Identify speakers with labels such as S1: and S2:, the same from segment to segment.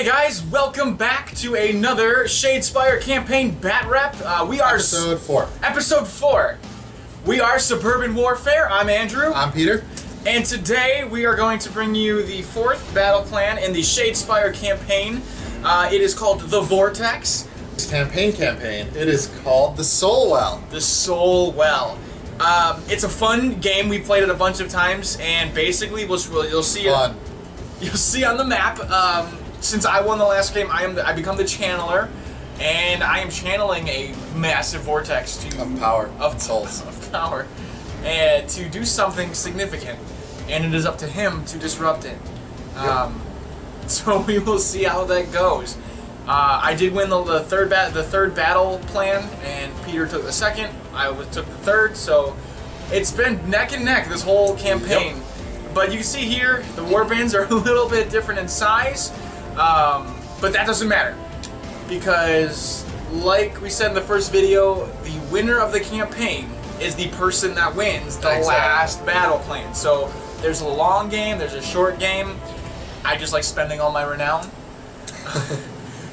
S1: guys, welcome back to another Shadespire Campaign Bat Rep. We are
S2: Episode 4.
S1: Episode 4. We are Suburban Warfare. I'm Andrew.
S2: I'm Peter.
S1: And today we are going to bring you the 4th battle plan in the Shadespire Campaign. It is called The Vortex.
S2: This campaign. It is called the Soul Well.
S1: The Soul Well. It's a fun game. We played it a bunch of times, and basically you'll see it. You'll see on the map. Since I won the last game, I become the channeler, and I am channeling a massive vortex
S2: of power,
S1: of power, and to do something significant. And it is up to him to disrupt it.
S2: Yep.
S1: So we will see how that goes. I did win the third battle plan, and Peter took the second. I took the third, so it's been neck and neck this whole campaign. Yep. But you can see here, the warbands are a little bit different in size, but that doesn't matter, because like we said in the first video, the winner of the campaign is the person that wins the last battle plan. So there's a long game, there's a short game. I just like spending all my renown.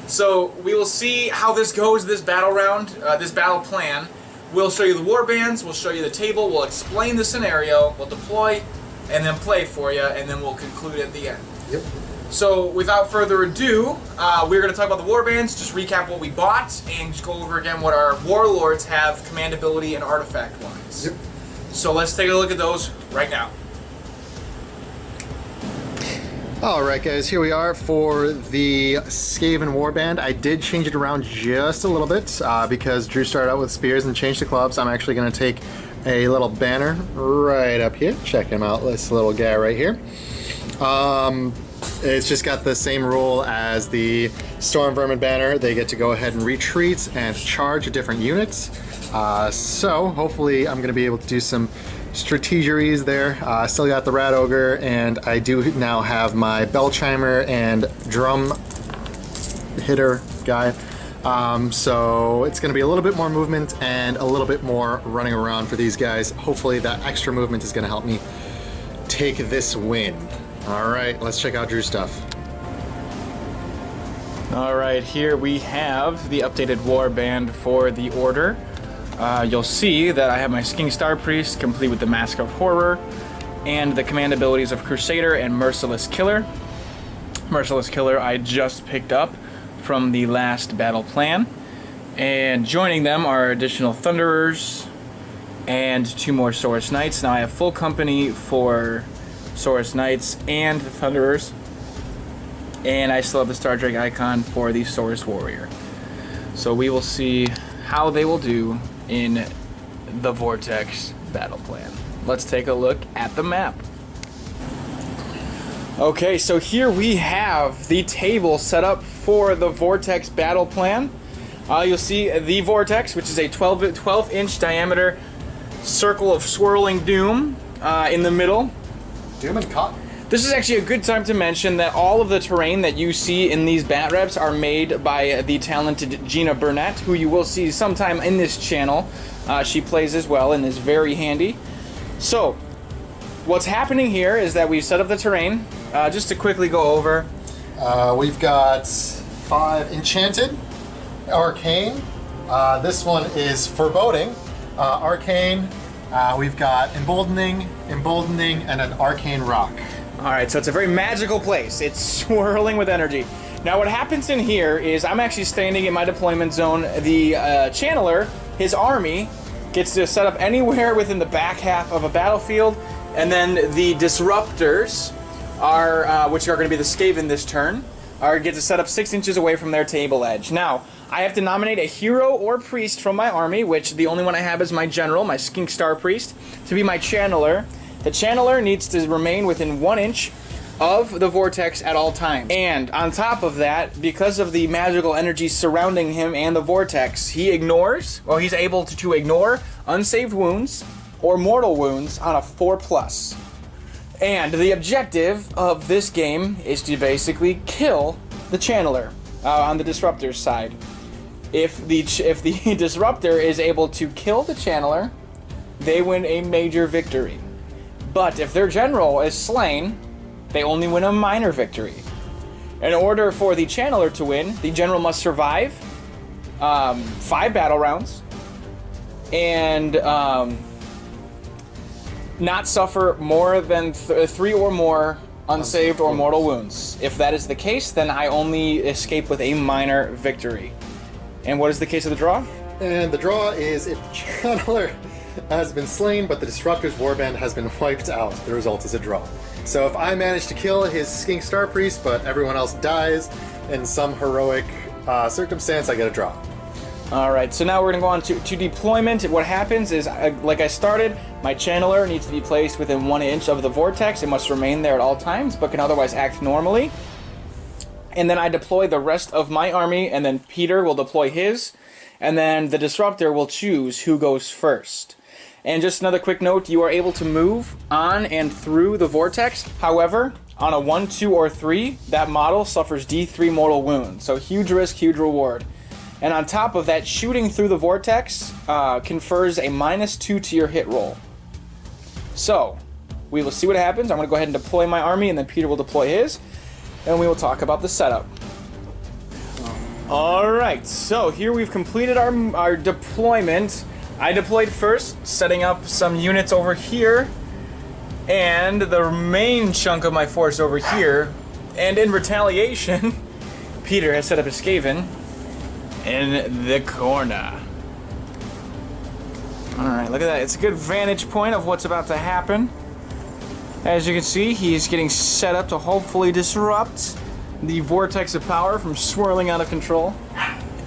S1: So we will see how this goes, this battle round, this battle plan. We'll show you the warbands, we'll show you the table, we'll explain the scenario, we'll deploy, and then play for you, and then we'll conclude at the end.
S2: Yep.
S1: So without further ado, we're going to talk about the warbands, just recap what we bought, and just go over again what our warlords have command ability and artifact wise.
S2: Yep.
S1: So let's take a look at those right now.
S3: Alright guys, here we are for the Skaven Warband. I did change it around just a little bit because Drew started out with spears and changed to clubs. I'm actually going to take a little banner right up here. Check him out, this little guy right here. It's just got the same rule as the Storm Vermin banner. They get to go ahead and retreat and charge different units. So hopefully I'm going to be able to do some strategeries there. Still got the Rat Ogre, and I do now have my Bell Chimer and Drum Hitter guy. So it's going to be a little bit more movement and a little bit more running around for these guys. Hopefully that extra movement is going to help me take this win. Alright, let's check out Drew's stuff.
S1: Alright, here we have the updated warband for the Order. You'll see that I have my Sking Star Priest complete with the Mask of Horror and the command abilities of Crusader and Merciless Killer. Merciless Killer I just picked up from the last battle plan, and joining them are additional Thunderers and 2 more Saurus Knights. Now I have full company for Saurus Knights and the Thunderers, and I still have the Star Drake icon for the Saurus Warrior. So we will see how they will do in the Vortex battle plan. Let's take a look at the map. Okay, so here we have the table set up for the Vortex battle plan. You'll see the Vortex, which is a 12-inch diameter circle of swirling doom in the middle.
S2: Doom and cotton.
S1: This is actually a good time to mention that all of the terrain that you see in these bat reps are made by the talented Gina Burnett, who you will see sometime in this channel. She plays as well and is very handy. So, what's happening here is that we've set up the terrain. Just to quickly go over.
S2: We've got 5 Enchanted, Arcane. This one is Foreboding. Arcane. We've got Emboldening, and an Arcane Rock.
S1: Alright, so it's a very magical place. It's swirling with energy. Now what happens in here is I'm actually standing in my deployment zone. The channeler, his army, gets to set up anywhere within the back half of a battlefield, and then the disruptors are, which are going to be the Skaven this turn, get to set up 6 inches away from their table edge. Now, I have to nominate a hero or priest from my army, which the only one I have is my general, my Skink Star Priest, to be my channeler. The channeler needs to remain within 1 inch of the vortex at all times. And on top of that, because of the magical energy surrounding him and the vortex, he's able to ignore unsaved wounds or mortal wounds on a 4+. And the objective of this game is to basically kill the channeler on the disruptor's side. If the disruptor is able to kill the channeler, they win a major victory. But if their general is slain, they only win a minor victory. In order for the Channeler to win, the General must survive 5 battle rounds and not suffer more than 3 or more unsaved or mortal wounds. If that is the case, then I only escape with a minor victory. And what is the case of the draw?
S3: And the draw is if the Channeler has been slain, but the Disruptor's Warband has been wiped out. The result is a draw. So if I manage to kill his Skink Star Priest, but everyone else dies in some heroic circumstance, I get a draw.
S1: Alright, so now we're going to go on to deployment. What happens is, like I started, my Channeler needs to be placed within 1 inch of the vortex. It must remain there at all times, but can otherwise act normally. And then I deploy the rest of my army, and then Peter will deploy his, and then the Disruptor will choose who goes first. And just another quick note, you are able to move on and through the vortex. However, on a 1, 2, or 3, that model suffers D3 mortal wounds. So huge risk, huge reward. And on top of that, shooting through the vortex confers a -2 to your hit roll. So, we will see what happens. I'm going to go ahead and deploy my army, and then Peter will deploy his, and we will talk about the setup. Alright, so here we've completed our deployment. I deployed first, setting up some units over here, and the main chunk of my force over here. And in retaliation, Peter has set up a Skaven in the corner. Alright, look at that. It's a good vantage point of what's about to happen. As you can see, he's getting set up to hopefully disrupt the vortex of power from swirling out of control.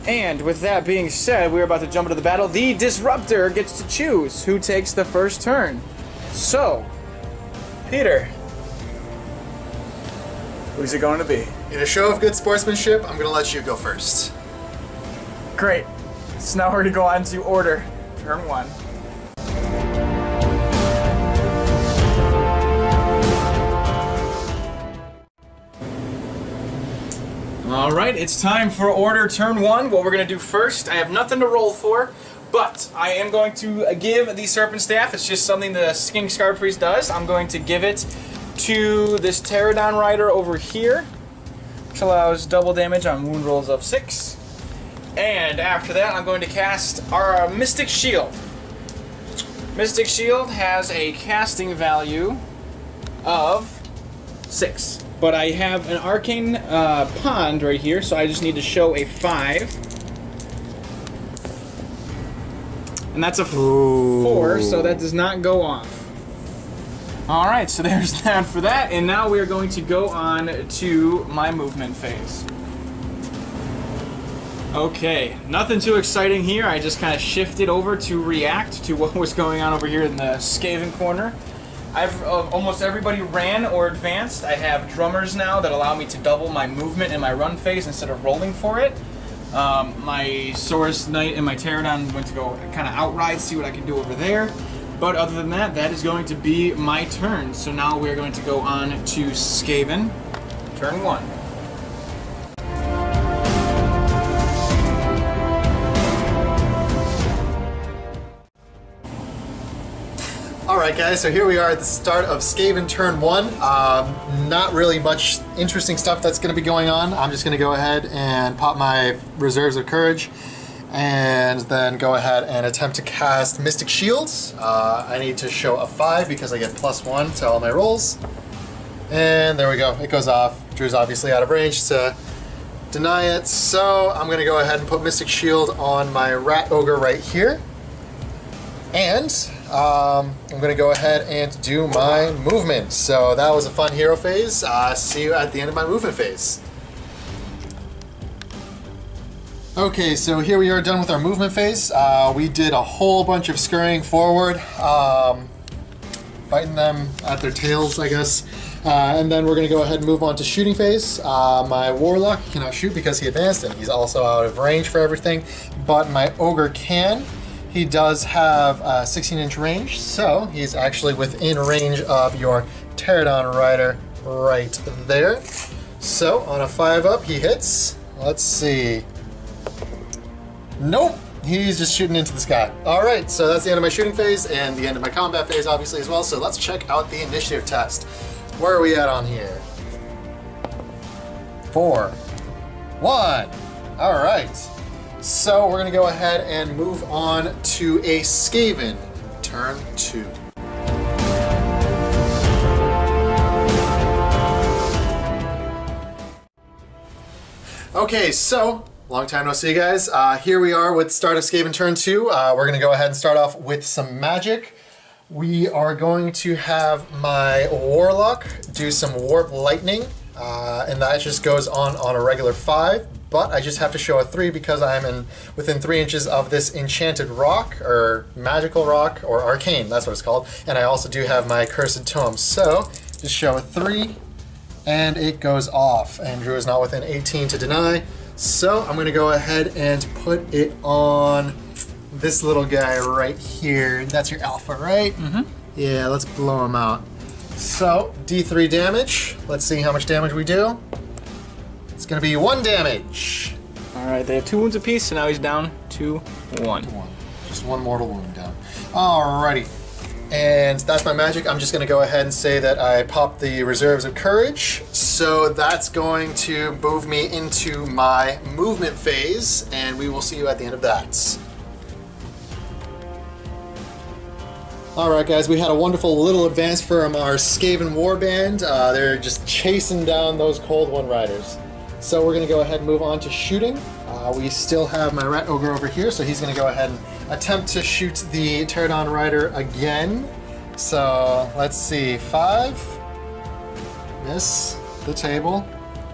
S1: And with that being said, we're about to jump into the battle. The Disruptor gets to choose who takes the first turn. So, Peter, who's it going to be?
S2: In a show of good sportsmanship, I'm going to let you go first.
S1: Great. So now we're going to go on to order. Turn 1. Alright, it's time for order turn 1. What we're going to do first, I have nothing to roll for, but I am going to give the Serpent Staff. It's just something the Skink Star Priest does. I'm going to give it to this Pterodon Rider over here, which allows double damage on wound rolls of 6. And after that, I'm going to cast our Mystic Shield. Mystic Shield has a casting value of 6. But I have an Arcane Pond right here, so I just need to show a 5. And that's a 4, so that does not go off. Alright, so there's that for that. And now we are going to go on to my movement phase. Okay, nothing too exciting here. I just kind of shifted over to react to what was going on over here in the Skaven corner. Almost everybody ran or advanced. I have drummers now that allow me to double my movement in my run phase instead of rolling for it. My Saurus Knight and my Pterodon went to go kind of outride, see what I can do over there. But other than that, that is going to be my turn. So now we're going to go on to Skaven. Turn 1.
S3: Alright guys, so here we are at the start of Skaven turn 1. Not really much interesting stuff that's going to be going on. I'm just going to go ahead and pop my Reserves of Courage and then go ahead and attempt to cast Mystic Shields. I need to show a 5 because I get +1 to all my rolls. And there we go, it goes off. Drew's obviously out of range to deny it, so I'm going to go ahead and put Mystic Shield on my Rat Ogre right here. And I'm going to go ahead and do my movement. So that was a fun hero phase. See you at the end of my movement phase. Okay, so here we are done with our movement phase. We did a whole bunch of scurrying forward, biting them at their tails, I guess. And then we're going to go ahead and move on to shooting phase. My Warlock cannot shoot because he advanced and he's also out of range for everything, but my Ogre can. He does have a 16-inch range, so he's actually within range of your Pterodon Rider right there. So on a 5-up, he hits. Let's see. Nope, he's just shooting into the sky. All right, so that's the end of my shooting phase and the end of my combat phase, obviously, as well. So let's check out the initiative test. Where are we at on here? 4, 1. All right. So we're going to go ahead and move on to a Skaven, turn 2. Okay, so long time no see, guys. Here we are with start of Skaven turn 2. We're going to go ahead and start off with some magic. We are going to have my Warlock do some Warp Lightning, and that just goes on a regular 5. But I just have to show a 3 because I'm within 3 inches of this enchanted rock, or magical rock, or arcane, that's what it's called. And I also do have my cursed tome. So just show a 3, and it goes off. Andrew is not within 18 to deny. So I'm gonna go ahead and put it on this little guy right here. That's your alpha, right? Mm-hmm. Yeah, let's blow him out. So D3 damage. Let's see how much damage we do. It's gonna be 1 damage.
S1: All right, they have 2 wounds apiece, so now he's down to 1.
S3: Just 1 mortal wound down. Alrighty. And that's my magic. I'm just gonna go ahead and say that I popped the reserves of courage. So that's going to move me into my movement phase, and we will see you at the end of that. Alright guys, we had a wonderful little advance from our Skaven Warband. They're just chasing down those Cold One Riders. So we're going to go ahead and move on to shooting. We still have my Rat Ogre over here, so he's going to go ahead and attempt to shoot the Pterodon Rider again. So let's see, 5. Miss the table.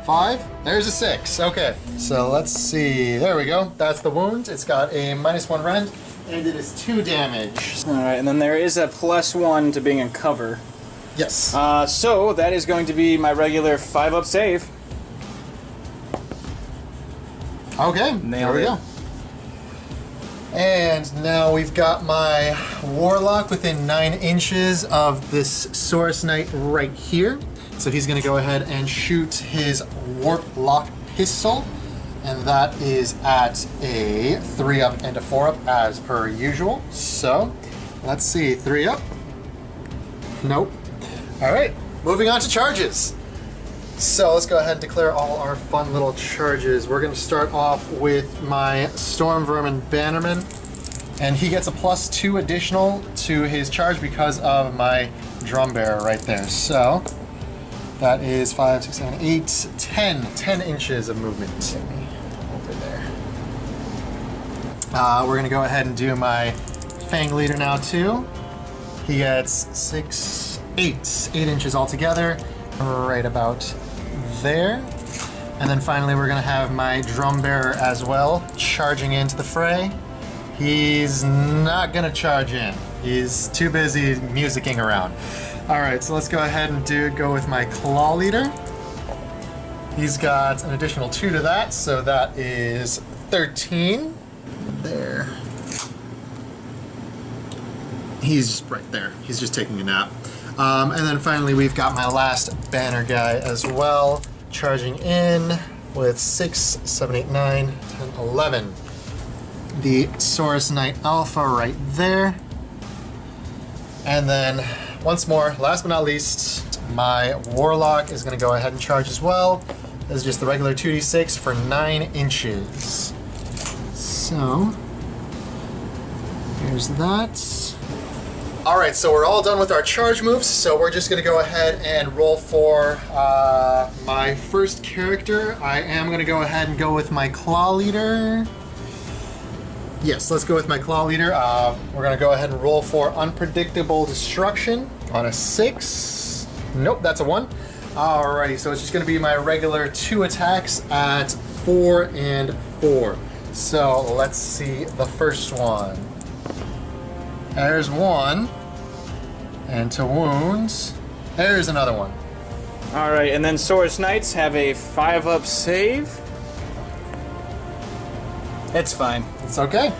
S3: 5. There's a 6. Okay, so let's see. There we go. That's the wound. It's got a -1 rend, and it is 2 damage.
S1: All right, and then there is a +1 to being in cover.
S3: Yes.
S1: So that is going to be my regular 5-up save.
S3: Okay, there we go. And now we've got my Warlock within 9 inches of this Saurus Knight right here. So he's going to go ahead and shoot his Warp Lock Pistol. And that is at a 3-up and a 4-up as per usual. So let's see, 3-up. Nope. All right, moving on to charges. So let's go ahead and declare all our fun little charges. We're going to start off with my Storm Vermin Bannerman, and he gets a +2 additional to his charge because of my Drum Bearer right there. So that is 5, 6, 7, 8, 10 inches of movement. Over there. We're going to go ahead and do my Fang Leader now too. He gets 8 inches altogether, right about there. And then finally we're going to have my Drum Bearer as well, charging into the fray. He's not going to charge in. He's too busy musicking around. Alright, so let's go ahead and go with my Claw Leader. He's got an additional 2 to that, so that is 13. There. He's right there. He's just taking a nap. And then finally we've got my last banner guy as well, charging in with 6, 7, 8, 9, 10, 11. The Saurus Knight Alpha right there. And then once more, last but not least, my Warlock is going to go ahead and charge as well. This is just the regular 2d6 for 9 inches. So here's that. Alright, so we're all done with our charge moves, so we're just going to go ahead and roll for my first character. I am going to go ahead and go with my Claw Leader. Yes, let's go with my Claw Leader. We're going to go ahead and roll for Unpredictable Destruction on a 6. Nope, that's a 1. Alrighty, so it's just going to be my regular 2 attacks at 4 and 4. So let's see the first one. There's 1. And to wounds, there's another one.
S1: Alright, and then Saurus Knights have a 5-up save. It's fine.
S3: It's okay.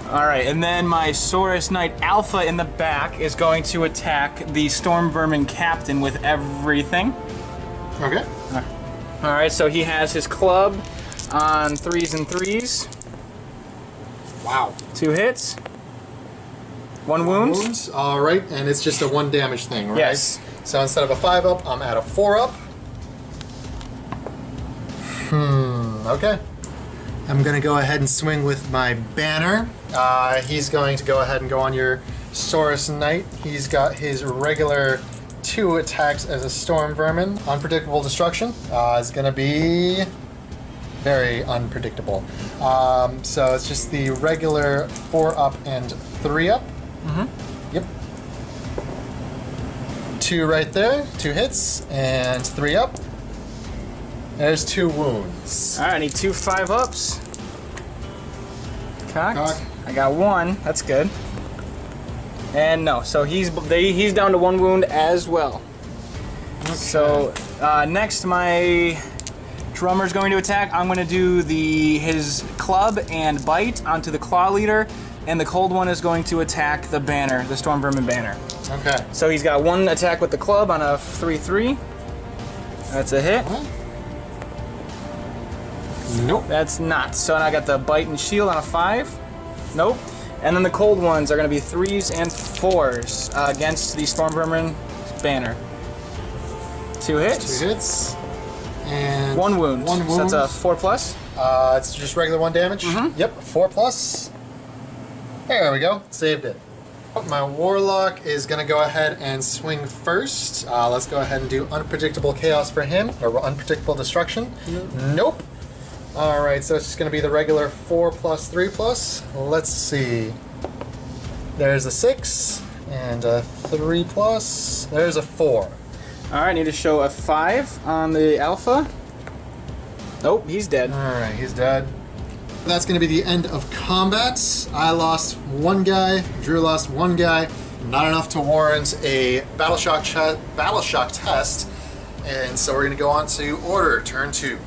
S1: Alright, and then my Saurus Knight Alpha in the back is going to attack the Storm Vermin Captain with everything.
S3: Okay.
S1: Alright, so he has his club on 3s and 3s.
S3: Wow.
S1: 2 hits. 1 wound.
S3: All right, and it's just a 1 damage thing, right?
S1: Yes.
S3: So instead of a 5-up, I'm at a 4-up. Okay. I'm going to go ahead and swing with my banner. He's going to go ahead and go on your Saurus Knight. He's got his regular 2 attacks as a Storm Vermin. Unpredictable Destruction is going to be very unpredictable. So it's just the regular 4-up and 3-up. Mm-hmm. Yep. 2 right there, 2 hits, and 3-up. There's 2 wounds.
S1: All right, I need 2 5-ups. Cocked.
S3: Cock.
S1: I got 1. That's good. And no, so he's down to 1 wound as well. Okay. So next, my drummer's going to attack. I'm going to do his club and bite onto the claw leader, and the cold one is going to attack the banner, the Storm Vermin banner.
S3: Okay.
S1: So he's got 1 attack with the club on a 3/3. That's a hit.
S3: Nope.
S1: That's not. So now I got the bite and shield on a 5. Nope. And then the cold ones are going to be 3s and 4s against the Storm Vermin banner. 2 hits.
S3: 2 hits. And
S1: 1 wound.
S3: 1 wound.
S1: So that's a 4+.
S3: It's just regular 1 damage.
S1: Mm-hmm.
S3: Yep, 4+. There we go. Saved it. My Warlock is going to go ahead and swing first. Let's go ahead and do Unpredictable Chaos for him, or Unpredictable Destruction. Nope. Alright, so it's just going to be the regular 4+, 3+. Let's see. There's a 6, and a 3+. There's a 4.
S1: Alright, need to show a 5 on the alpha. Nope, he's dead.
S3: Alright, he's dead. That's going to be the end of combat. I lost 1 guy, Drew lost 1 guy. Not enough to warrant a battle shock test. And so we're going to go on to order, turn 2.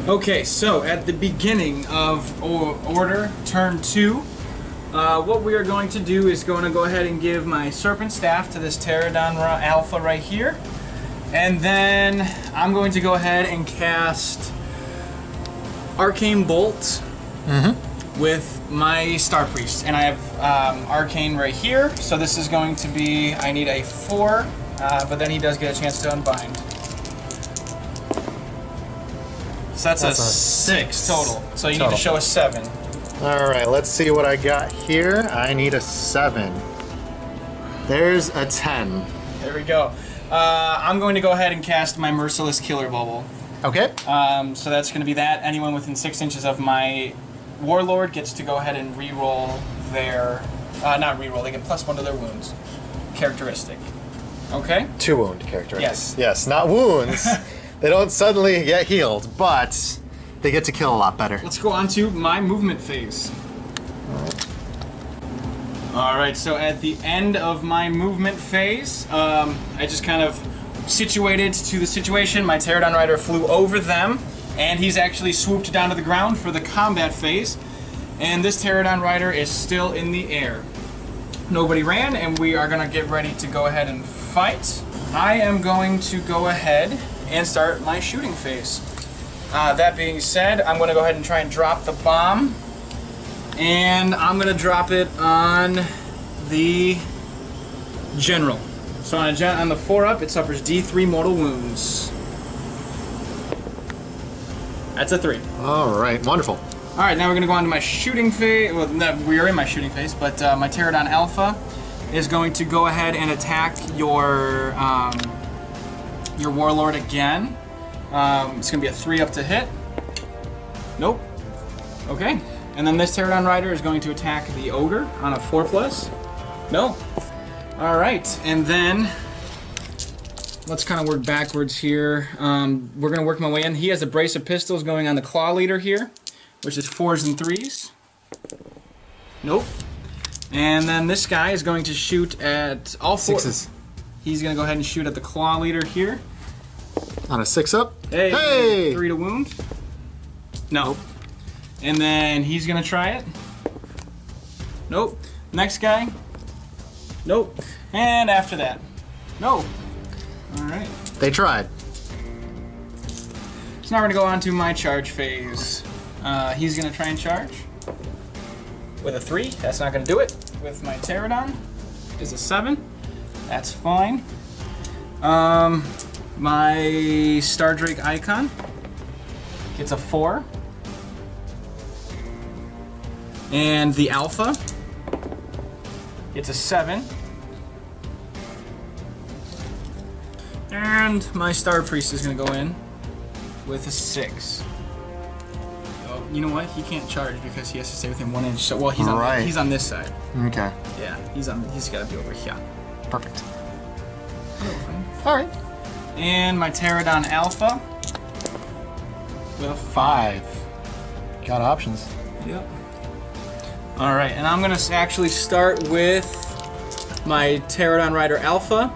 S1: Okay, so at the beginning of order, turn 2, what we are going to do is going to go ahead and give my Serpent Staff to this Pterodon Alpha right here. And then I'm going to go ahead and cast Arcane Bolt with my Star Priest. And I have Arcane right here, so this is going to be, I need a 4, but then he does get a chance to unbind. So that's a 6 total. So you need to show a 7.
S3: Alright, let's see what I got here. I need a 7. There's a 10.
S1: There we go. I'm going to go ahead and cast my Merciless Killer Bubble.
S3: Okay.
S1: So that's going to be that. Anyone within 6 inches of my Warlord gets to go ahead and reroll their... not reroll, they get +1 to their wounds. Characteristic. Okay?
S3: 2 wound characteristic.
S1: Yes.
S3: Yes, not wounds. They don't suddenly get healed, but they get to kill a lot better.
S1: Let's go on to my movement phase. Alright, so at the end of my movement phase, I just kind of situated to the situation. My Pterodon Rider flew over them, and he's actually swooped down to the ground for the combat phase. And this Pterodon Rider is still in the air. Nobody ran, and we are going to get ready to go ahead and fight. I am going to go ahead and start my shooting phase. That being said, I'm going to go ahead and try and drop the bomb. And I'm going to drop it on the General. So on the 4-up, it suffers D3 mortal wounds. That's a 3.
S3: Alright, wonderful.
S1: Alright, now we're going to go on to my shooting phase. Well, no, we are in my shooting phase, but my Pterodon Alpha is going to go ahead and attack your Warlord again. It's going to be a 3-up to hit. Nope. Okay. And then this Pterodon Rider is going to attack the Ogre on a 4+. No. Alright, and then let's kind of work backwards here. We're going to work my way in. He has a brace of pistols going on the Claw Leader here, which is 4s and 3s. Nope. And then this guy is going to shoot at all 4.
S3: 6s.
S1: He's going to go ahead and shoot at the Claw Leader here.
S3: On a 6-up.
S1: Hey! 3 to wound. No. Nope. And then he's going to try it. Nope. Next guy. Nope. And after that. No. Alright.
S3: They tried.
S1: So now we're going to go on to my charge phase. He's going to try and charge. With a 3. That's not going to do it. With my Pterodon is a 7. That's fine. My Star Drake icon gets a 4. And the Alpha gets a 7. And my Star Priest is gonna go in with a 6. Oh, you know what? He can't charge because he has to stay within 1 inch. So, well, he's on this side.
S3: Okay.
S1: Yeah, he's got to be over here.
S3: Perfect.
S1: All right. And my Pterodon Alpha with a 5.
S3: Got options.
S1: Yep. All right, and I'm gonna actually start with my Pterodon Rider Alpha,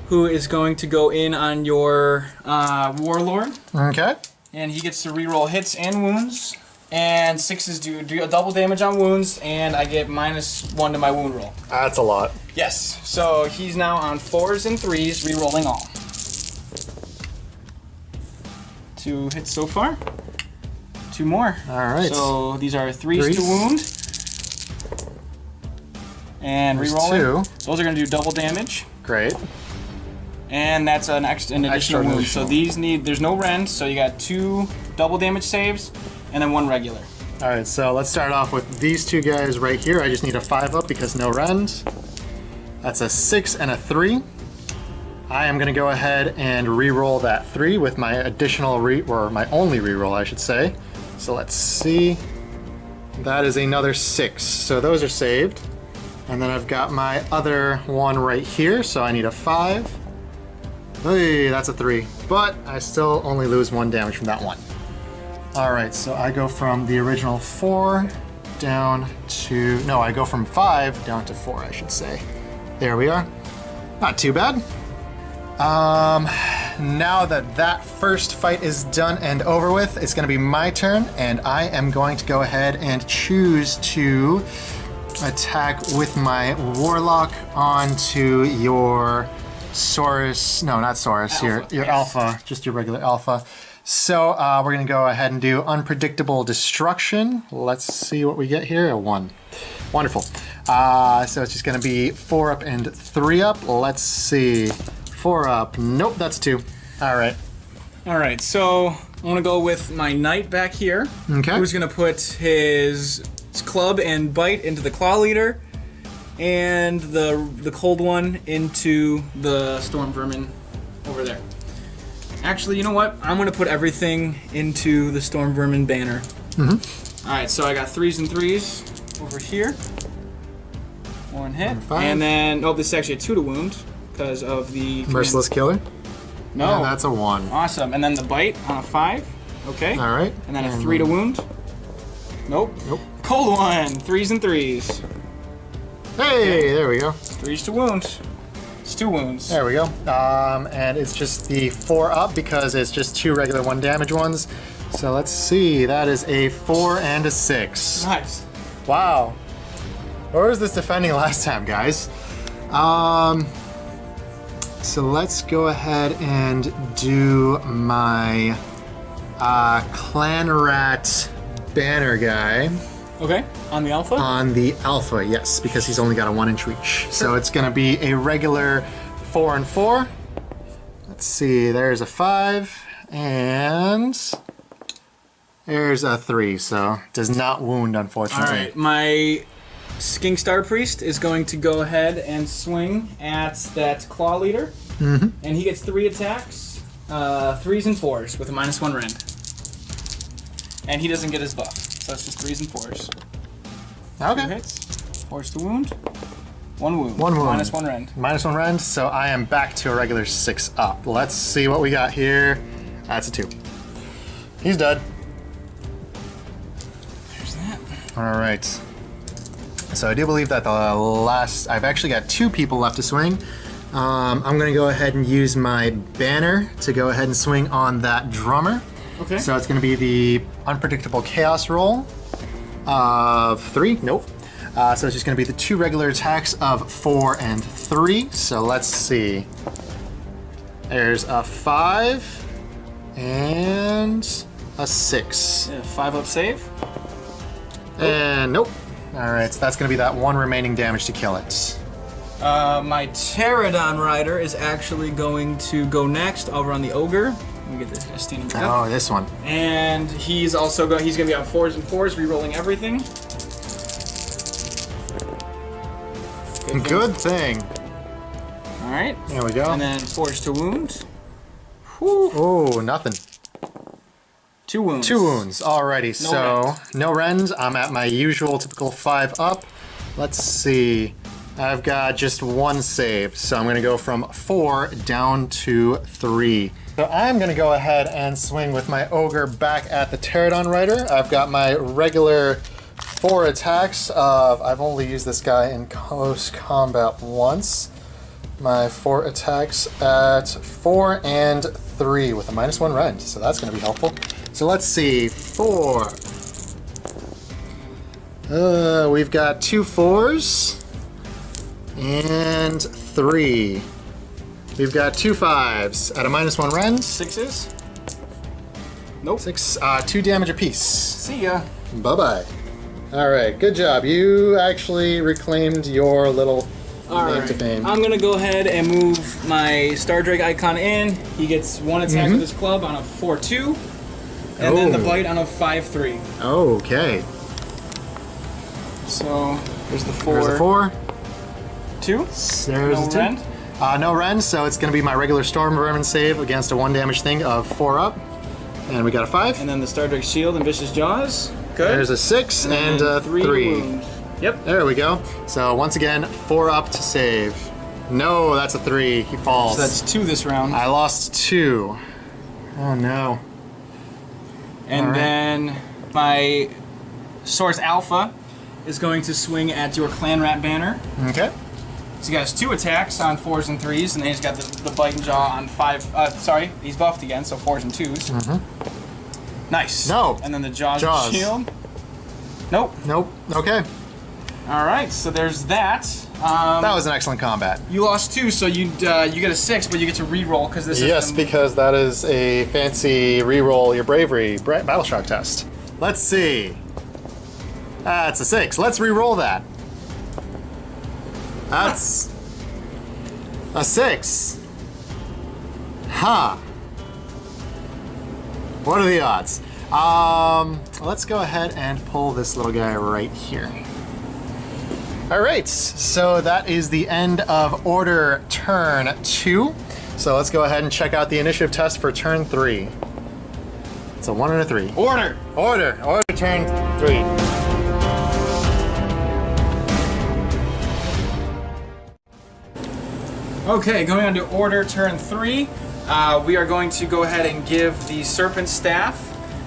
S1: who is going to go in on your Warlord.
S3: Okay.
S1: And he gets to reroll hits and wounds. And 6s do a double damage on wounds, and I get -1 to my wound roll.
S3: That's a lot.
S1: Yes. So he's now on 4s and 3s, rerolling all. 2 hits so far. 2 more.
S3: All right.
S1: So these are 3s to wound. And rerolling.
S3: 2.
S1: Those are going to do double damage.
S3: Great.
S1: And that's an additional wound. So these there's no rend, so you got 2 double damage saves, and then 1 regular.
S3: All right, so let's start off with these 2 guys right here. I just need a 5 up because no rend. That's a 6 and a 3. I am gonna go ahead and re-roll that 3 with my additional or my only re-roll, I should say. So let's see. That is another 6. So those are saved. And then I've got my other one right here, so I need a 5. Hey, that's a 3. But I still only lose 1 damage from that one. Alright, so I go from the original 4 down to... No, I go from 5 down to 4, I should say. There we are. Not too bad. Now that first fight is done and over with, it's going to be my turn, and I am going to go ahead and choose to attack with my Warlock onto your Saurus. No, not Saurus. Your Alpha. Just your regular Alpha. So we're going to go ahead and do Unpredictable Destruction. Let's see what we get here. A 1. Wonderful. So it's just going to be 4 up and 3 up. Let's see. 4 up. Nope, that's 2. All right.
S1: All right, so I'm going to go with my Knight back here.
S3: Okay.
S1: Who's going to put his club and bite into the Claw Leader, and the cold one into the Storm Vermin over there. Actually, you know what? I'm going to put everything into the Storm Vermin banner.
S3: Mm-hmm.
S1: All right, so I got 3s and 3s over here. 1 hit.
S3: Five.
S1: And then, oh, this is actually a 2 to wound because of the...
S3: Merciless Killer?
S1: No.
S3: Yeah, that's a 1.
S1: Awesome. And then the bite on a 5. Okay.
S3: All right.
S1: And then a 3 to wound. Nope.
S3: Nope.
S1: Cold one. 3s and 3s.
S3: Hey, there we go.
S1: 3s to wound. It's 2 wounds.
S3: There we go. And it's just the 4 up because it's just 2 regular 1 damage ones. So let's see. That is a 4 and a 6.
S1: Nice.
S3: Wow. Where was this defending last time, guys? So let's go ahead and do my Clan Rat banner guy.
S1: Okay. On the Alpha?
S3: On the Alpha, yes, because he's only got a 1-inch reach. Sure. So it's going to be a regular 4 and 4. Let's see, there's a 5, and there's a 3, so does not wound, unfortunately.
S1: All right, my Skink Star Priest is going to go ahead and swing at that Claw Leader, and he gets 3 attacks, 3s and 4s with a -1 rend. And he doesn't get his buff, so it's just 3s and 4s.
S3: Okay.
S1: 2 hits, 4s to wound, 1 wound.
S3: 1 wound.
S1: -1 rend.
S3: -1 rend, so I am back to a regular 6 up. Let's see what we got here. That's a 2. He's dead.
S1: There's that.
S3: All right. So I do believe that I've actually got 2 people left to swing. I'm going to go ahead and use my banner to go ahead and swing on that drummer.
S1: Okay.
S3: So it's going to be the Unpredictable Chaos roll of 3. Nope. So it's just going to be the 2 regular attacks of 4 and 3. So let's see. There's a 5 and a 6.
S1: 5 up save.
S3: And nope. All right, so that's going to be that 1 remaining damage to kill it.
S1: My Pterodon Rider is actually going to go next over on the Ogre. Let me get this guy standing back up.
S3: Oh, this one.
S1: And he's also he's going to be on 4s and 4s, re-rolling everything.
S3: Good thing.
S1: All right.
S3: There we go.
S1: And then 4s to wound. Whew.
S3: Oh, nothing.
S1: 2 wounds.
S3: 2 wounds. Alrighty, so no rend. I'm at my usual typical 5 up. Let's see. I've got just 1 save, so I'm going to go from 4 down to 3. So I'm going to go ahead and swing with my Ogre back at the Pterodon Rider. I've got my regular 4 attacks of, I've only used this guy in close combat once. My 4 attacks at 4 and 3 with a -1 rend, so that's going to be helpful. So let's see, 4. We've got 2 4s and 3. We've got 2 5s at a -1 rend.
S1: 6s? Nope.
S3: 6, 2 damage apiece.
S1: See ya.
S3: Bye-bye. All right, good job. You actually reclaimed your little claim to fame.
S1: I'm gonna go ahead and move my Star Drake icon in. He gets 1 attack with his club on a 4-2, and then the bite on a 5-3.
S3: Okay.
S1: So there's the 4.
S3: There's a 4.
S1: 2.
S3: There's
S1: No
S3: a 2.
S1: rend.
S3: No rend, so it's going to be my regular Storm Vermin save against a 1 damage thing of 4 up. And we got a 5.
S1: And then the Star Drake Shield and Vicious Jaws. Good.
S3: There's a 6 and a 3.
S1: wounds. Yep.
S3: There we go. So once again, 4 up to save. No, that's a 3. He falls.
S1: So that's 2 this round.
S3: I lost 2. Oh no.
S1: And then my Source Alpha is going to swing at your Clan Rat banner.
S3: Okay.
S1: So he has 2 attacks on 4s and 3s, and then he's got the bite and jaw on 5. Sorry, he's buffed again, so 4s and 2s. Nice.
S3: No.
S1: And then the jaws.
S3: Jaws.
S1: Shield. Nope.
S3: Nope. Okay.
S1: All right, so there's that.
S3: That was an excellent combat.
S1: You lost 2, so you get a 6, but you get to re-roll because this
S3: Yes,
S1: is
S3: because that is a fancy reroll your bravery battle shock test. Let's see. That's a 6. Let's re-roll that. That's a 6. Huh. What are the odds? Let's go ahead and pull this little guy right here. All right, so that is the end of order turn 2. So let's go ahead and check out the initiative test for turn 3. It's a 1 and a 3.
S1: Order.
S3: Order turn 3.
S1: Okay, going on to order turn 3. We are going to go ahead and give the Serpent Staff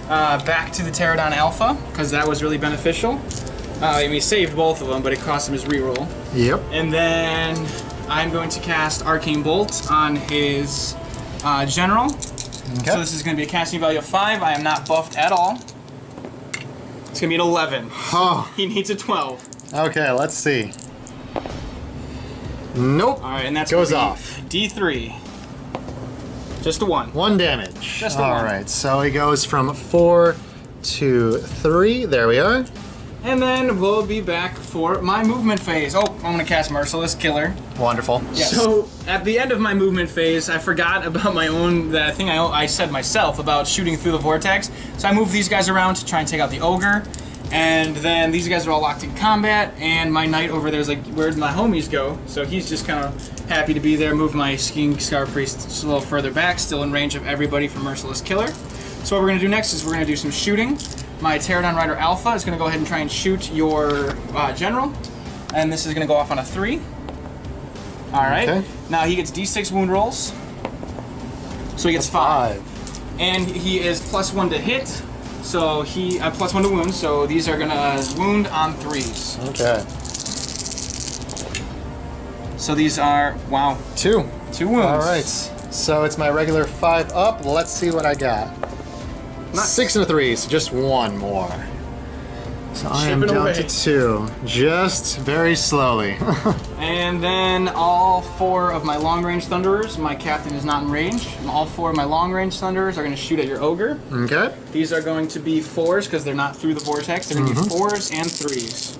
S1: back to the Pterodon Alpha, because that was really beneficial. We saved both of them, but it cost him his reroll.
S3: Yep.
S1: And then I'm going to cast Arcane Bolt on his General.
S3: Okay.
S1: So this is going to be a casting value of 5. I am not buffed at all. It's going to be an 11.
S3: Oh.
S1: He needs a 12.
S3: Okay, let's see. Nope.
S1: All right, and that's
S3: goes
S1: gonna be
S3: off.
S1: D3. Just a 1.
S3: 1 damage.
S1: Just a
S3: All
S1: 1.
S3: right, so he goes from 4 to 3. There we are.
S1: And then we'll be back for my movement phase. Oh, I'm going to cast Merciless Killer.
S3: Wonderful.
S1: Yes. So at the end of my movement phase, I forgot about my own, that thing I said myself about shooting through the vortex. So I moved these guys around to try and take out the Ogre. And then these guys are all locked in combat, and my knight over there is like, where'd my homies go? So he's just kind of happy to be there. Move my Skiing Scar Priest just a little further back, still in range of everybody from Merciless Killer. So what we're going to do next is we're going to do some shooting. My Pterodon Rider Alpha is going to go ahead and try and shoot your General, and this is going to go off on a 3. All right.
S3: Okay.
S1: Now he gets D6 wound rolls, so he gets 5. And he is +1 to hit. So he +1 to wound, so these are gonna wound on 3s.
S3: Okay.
S1: So these are, wow,
S3: 2.
S1: 2 wounds.
S3: All right. So it's my regular 5 up. Let's see what I got.
S1: Nice.
S3: 6 and a 3, so just 1 more. So I am
S1: Chipping
S3: down
S1: away.
S3: to 2, just very slowly.
S1: And then all 4 of my long-range Thunderers, my captain is not in range. And all 4 of my long-range Thunderers are gonna shoot at your Ogre.
S3: Okay.
S1: These are going to be 4s because they're not through the vortex. They're gonna be 4s and 3s.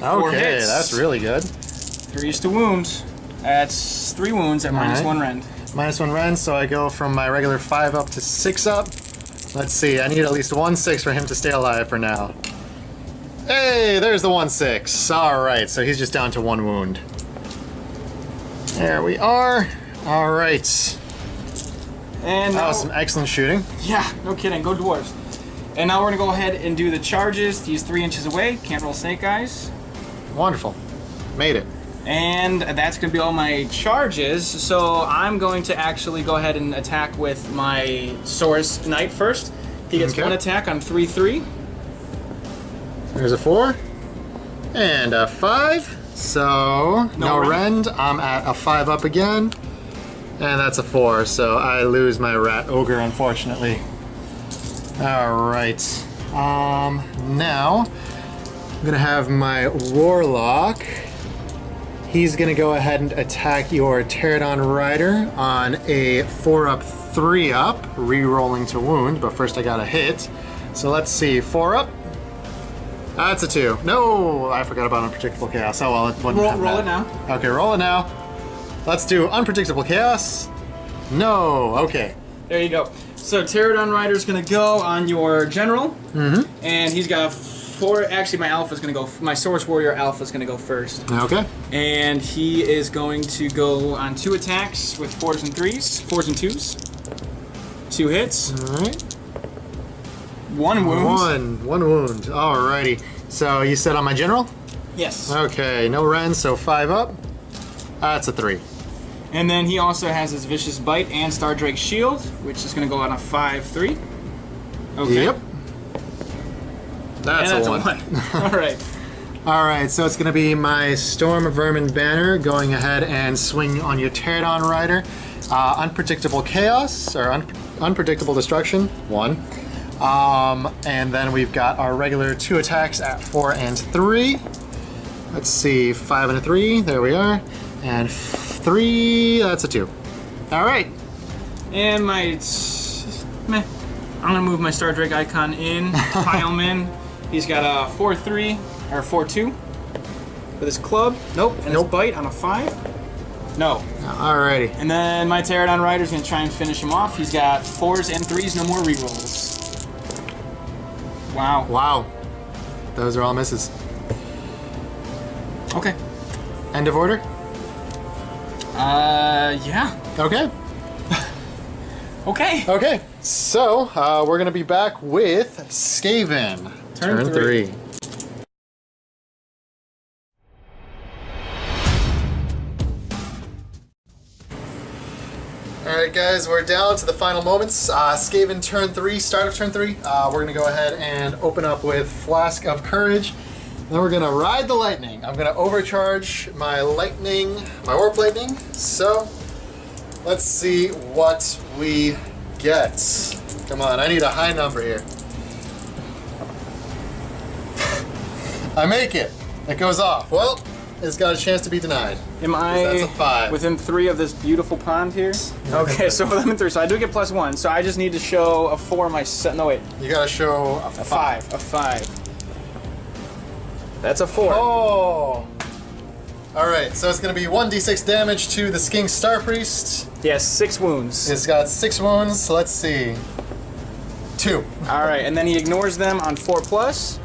S1: 4
S3: Okay,
S1: hits.
S3: that's really good.
S1: Degrees to wound. That's 3 wounds at minus
S3: Alright.
S1: 1 rend.
S3: Minus 1 rend, so I go from my regular 5 up to 6 up. Let's see, I need at least 1/6 for him to stay alive for now. Hey, there's the 1/6. Alright, so he's just down to 1 wound. There we are. Alright.
S1: And
S3: That
S1: now,
S3: was some excellent shooting.
S1: yeah, no kidding. Go dwarves. And now we're gonna go ahead and do the charges. He's 3 inches away. Can't roll snake eyes.
S3: Wonderful. Made it.
S1: And that's gonna be all my charges. So I'm going to actually go ahead and attack with my Source Knight first. He gets
S3: Okay.
S1: 1 attack on 3/3.
S3: There's a 4. And a 5. So, no rend. I'm at a 5 up again. And that's a 4, so I lose my Rat Ogre, unfortunately. Alright. Now, I'm gonna have my Warlock. He's gonna go ahead and attack your Pterodon Rider on a 4 up, 3 up, re-rolling to wound, but first I gotta hit. So let's see, 4 up. That's a 2. No, I forgot about Unpredictable Chaos. Oh well, it wouldn't have
S1: Roll it
S3: mattered.
S1: now.
S3: Okay, roll it now. Let's do Unpredictable Chaos. No, okay.
S1: There you go. So Pterodon Rider's gonna go on your general, and he's got 4. Actually, my alpha's gonna go. My Source Warrior alpha's gonna go first,
S3: Okay.
S1: and he is going to go on 2 attacks with 4s and 3s, 4s and 2s. 2 hits,
S3: Alright.
S1: 1 wound.
S3: One wound. Alrighty. So you said on my general?
S1: Yes.
S3: Okay, no rend, so 5 up. That's a 3.
S1: And then he also has his Vicious Bite and Star Drake Shield, which is going to go on a 5/3. Okay.
S3: Yep. That's,
S1: And that's
S3: a 1.
S1: All right.
S3: Alright, so it's going to be my Storm Vermin Banner going ahead and swing on your Pterodon Rider. Unpredictable Chaos, or Unpredictable Destruction, 1. And then we've got our regular 2 attacks at 4 and 3. Let's see, 5 and a 3, there we are. And 3, that's a 2. Alright.
S1: And my... Meh. I'm going to move my Star Drake icon in, pile him in. He's got a 4/3, or 4/2 with his club. Nope. And his bite on a 5. No.
S3: Alrighty.
S1: And then my Pterodon Rider's going to try and finish him off. He's got 4s and 3s, no more rerolls. Wow.
S3: Wow. Those are all misses.
S1: Okay.
S3: End of order?
S1: Yeah.
S3: Okay.
S1: Okay.
S3: Okay. So, we're going to be back with Skaven.
S1: Turn 3.
S3: Alright guys, we're down to the final moments. Skaven turn 3, start of turn 3. We're going to go ahead and open up with Flask of Courage. Then we're going to ride the lightning. I'm going to overcharge my lightning, my Warp Lightning. So, let's see what we get. Come on, I need a high number here. I make it. It goes off. Well, it's got a chance to be denied.
S1: Am
S3: That's a
S1: I
S3: 5.
S1: within 3 of this beautiful pond here? Okay, so I'm in 3. So I do get +1. So I just need to show a 4 on my set. No, wait.
S3: You gotta show a 5.
S1: A 5. That's a 4.
S3: Oh! Alright, so it's gonna be 1d6 damage to the Skink Star Priest.
S1: He has 6 wounds.
S3: It's got 6 wounds, so let's see. 2.
S1: Alright, and then he ignores them on 4+.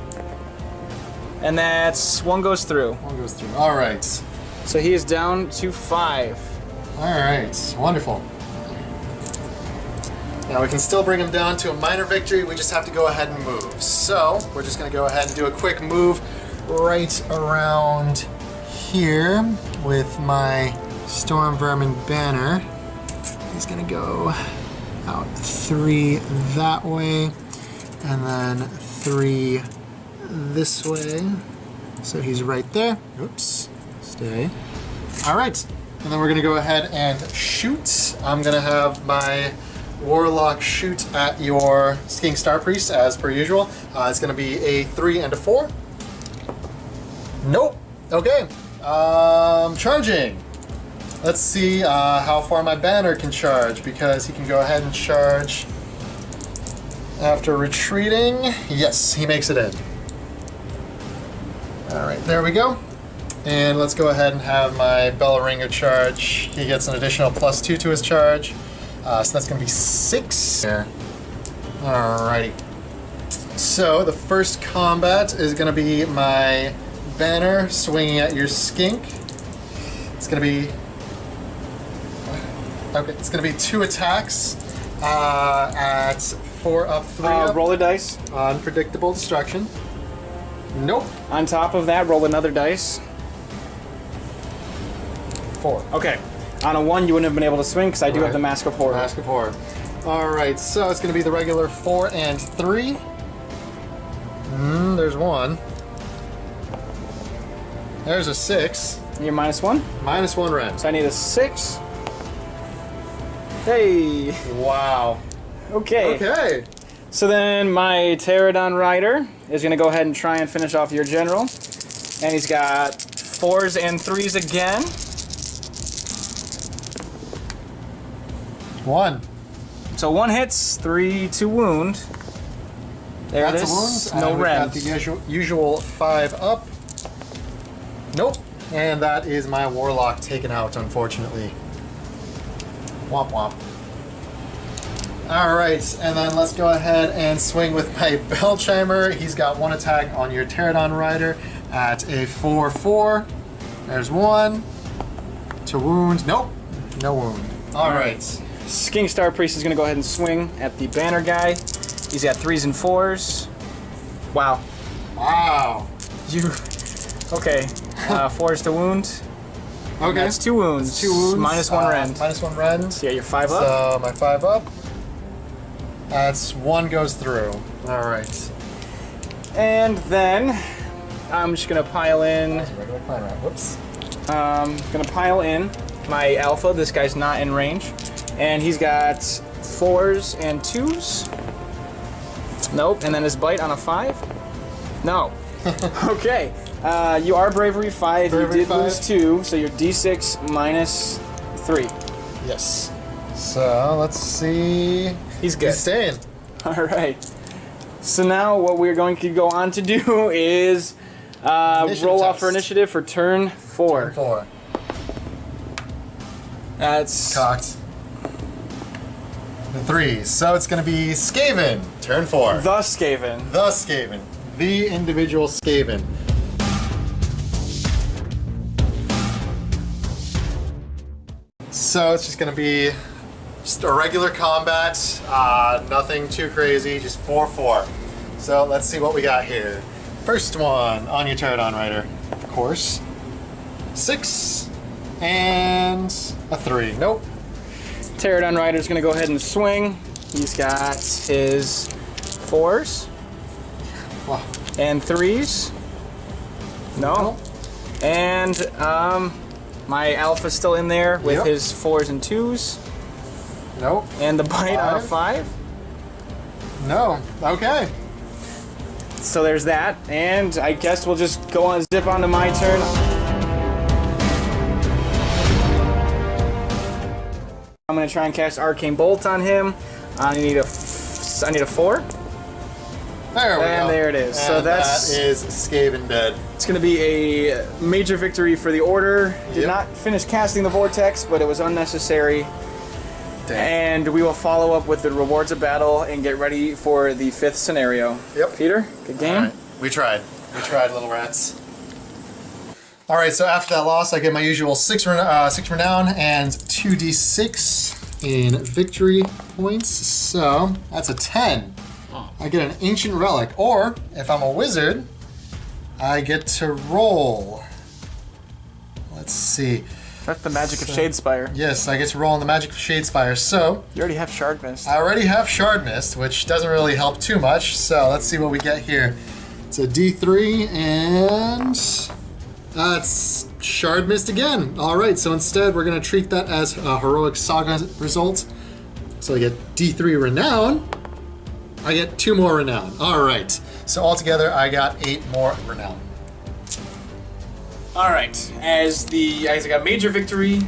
S1: And that's 1 goes through.
S3: 1 goes through. Alright.
S1: So he is down to 5.
S3: Alright, wonderful. Now we can still bring him down to a minor victory, we just have to go ahead and move. So, we're just gonna go ahead and do a quick move right around here with my Storm Vermin Banner. He's gonna go out 3 that way, and then 3 this way. So he's right there. Oops. Stay. Alright. And then we're gonna go ahead and shoot. I'm gonna have my Warlock shoot at your Skink Star Priest as per usual. It's gonna be a 3 and a 4. Nope. Okay. Charging. Let's see how far my banner can charge, because he can go ahead and charge after retreating. Yes, he makes it in. Alright, there we go. And let's go ahead and have my Bellaringer charge. He gets an additional +2 to his charge. So that's going to be 6. There. Alrighty. So the first combat is going to be my banner swinging at your skink. It's going to be... Okay, it's going to be 2 attacks at 4 up, 3 up.
S1: Roll a dice.
S3: Unpredictable destruction. Nope.
S1: On top of that, roll another dice.
S3: 4.
S1: Okay. On a 1, you wouldn't have been able to swing because I do have the Mask of Horror.
S3: Mask of Horror. Alright, so it's going to be the regular 4 and 3. There's 1. There's a 6.
S1: You're -1?
S3: -1 rend.
S1: So I need a 6. Hey.
S3: Wow.
S1: Okay.
S3: Okay.
S1: So then my Pterodon Rider is going to go ahead and try and finish off your general. And he's got 4s and 3s again.
S3: 1.
S1: So 1 hits, 3 to wound. There
S3: That's
S1: it is.
S3: a wound.
S1: No
S3: and we've got
S1: rend.
S3: the usual 5 up. Nope. And that is my Warlock taken out, unfortunately. Womp womp. Alright, and then let's go ahead and swing with my Bellchimer. He's got 1 attack on your Pterodon Rider at a 4/4. There's 1. To wound. Nope. No wound. Alright.
S1: Skink Star Priest is going to go ahead and swing at the banner guy. He's got 3s and 4s. Wow.
S3: Wow.
S1: You... Okay. 4s to wound.
S3: Okay.
S1: That's 2 wounds.
S3: 2 wounds.
S1: -1 rend.
S3: -1 rend.
S1: So yeah, you're 5 up.
S3: So my 5 up. That's 1 goes through. Alright.
S1: And then I'm just going to pile in...
S3: Regular clan round. Whoops.
S1: Going to pile in my Alpha. This guy's not in range. And he's got 4s and 2s. Nope. And then his bite on a 5. No. Okay. You are Bravery 5.
S3: Bravery
S1: you did
S3: 5.
S1: lose 2, so you're D6 -3.
S3: Yes. So let's see.
S1: He's good.
S3: He's staying.
S1: All right. So now what we're going to go on to do is roll off for
S3: test.
S1: initiative for turn 4.
S3: 4.
S1: That's
S3: Cocked. The 3. So it's going to be Skaven. Turn 4.
S1: the Skaven.
S3: The Skaven. The individual Skaven. So it's just going to be just a regular combat, nothing too crazy, just 4/4. So let's see what we got here. First one on your Pterodon Rider, of course. 6 and a 3. Nope.
S1: Pterodon Rider's going to go ahead and swing. He's got his 4s
S3: Wow.
S1: and 3s. No.
S3: Nope.
S1: And my Alpha's still in there with
S3: Yep.
S1: his 4s and 2s.
S3: Nope.
S1: And the bite on a 5.
S3: No. Okay.
S1: So there's that. And I guess we'll just go on, zip onto my turn. I'm going to try and cast Arcane Bolt on him. I need a 4.
S3: There we go.
S1: And there it is.
S3: And
S1: So that's...
S3: that is Skaven dead.
S1: It's going to be a major victory for the Order. Did
S3: Yep.
S1: not finish casting the Vortex, but it was unnecessary.
S3: Damn.
S1: And we will follow up with the rewards of battle and get ready for the 5th scenario.
S3: Yep.
S1: Peter, good game.
S3: All right. We tried, little rats. All right, so after that loss, I get my usual 6 renown and 2d6 in victory points. So that's a 10. I get an ancient relic, or if I'm a wizard, I get to roll. Let's see.
S1: That's the magic of Shadespire.
S3: Yes, I get to roll on the magic of Shadespire. So
S1: You already have Shard Mist.
S3: I already have Shard Mist, which doesn't really help too much. So let's see what we get here. It's a D3, and it's Shard Mist again. All right, so instead we're going to treat that as a Heroic Saga result. So I get D3 Renown. I get 2 more Renown. All right, so altogether I got 8 more Renown.
S1: All right, as I got major victory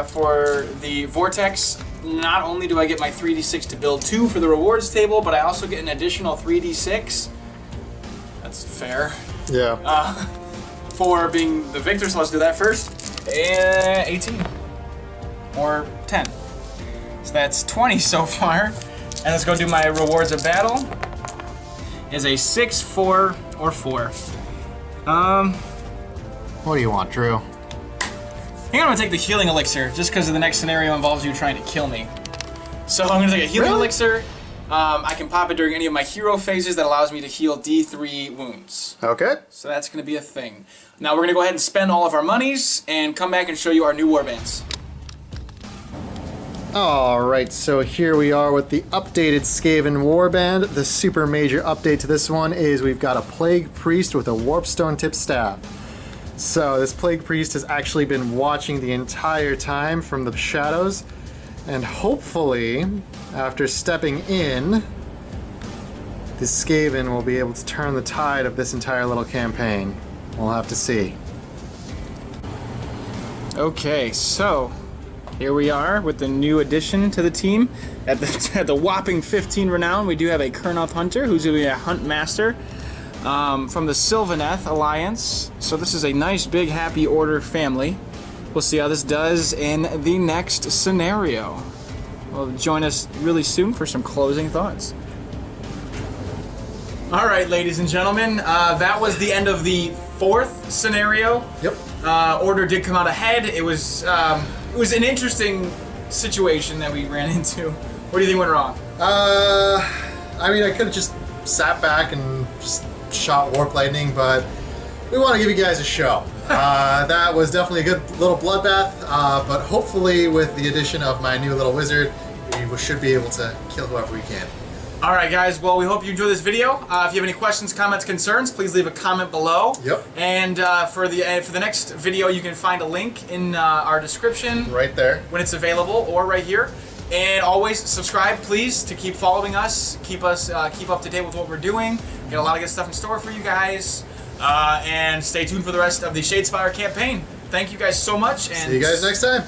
S1: for the Vortex, not only do I get my 3d6 to build 2 for the rewards table, but I also get an additional 3d6. That's fair.
S3: Yeah.
S1: for being the victor, so let's do that first. 18. Or 10. So that's 20 so far. And let's go do my rewards of battle. Is a 6, 4, or 4.
S3: What do you want, Drew?
S1: I think I'm gonna take the healing elixir, just because the next scenario involves you trying to kill me. So I'm gonna take a healing elixir. I can pop it during any of my hero phases that allows me to heal D3 wounds.
S3: Okay.
S1: So that's gonna be a thing. Now we're gonna go ahead and spend all of our monies and come back and show you our new warbands.
S3: Alright, so here we are with the updated Skaven Warband. The super major update to this one is we've got a Plague Priest with a Warpstone tip staff. So this Plague Priest has actually been watching the entire time from the shadows, and hopefully, after stepping in, this Skaven will be able to turn the tide of this entire little campaign. We'll have to see.
S1: Okay, so here we are with the new addition to the team. At the whopping 15 renown, we do have a Kurnoth Hunter who's going to be a Hunt Master from the Sylvaneth Alliance. So this is a nice, big, happy Order family. We'll see how this does in the next scenario. Well, join us really soon for some closing thoughts. All right, ladies and gentlemen, that was the end of the 4th scenario.
S3: Yep.
S1: Order did come out ahead. It was an interesting situation that we ran into. What do you think went wrong?
S2: I mean, I could have just sat back and just shot Warp Lightning, but we want to give you guys a show. That was definitely a good little bloodbath, but hopefully with the addition of my new little wizard, we should be able to kill whoever we can.
S1: All right, guys. Well, we hope you enjoyed this video. If you have any questions, comments, concerns, please leave a comment below.
S2: Yep.
S1: And for the next video, you can find a link in our description
S2: Right there.
S1: when it's available, or right here. And always subscribe, please, to keep following us, keep up to date with what we're doing. We got a lot of good stuff in store for you guys. And stay tuned for the rest of the Shadespire campaign. Thank you guys so much. And
S2: See you guys next time.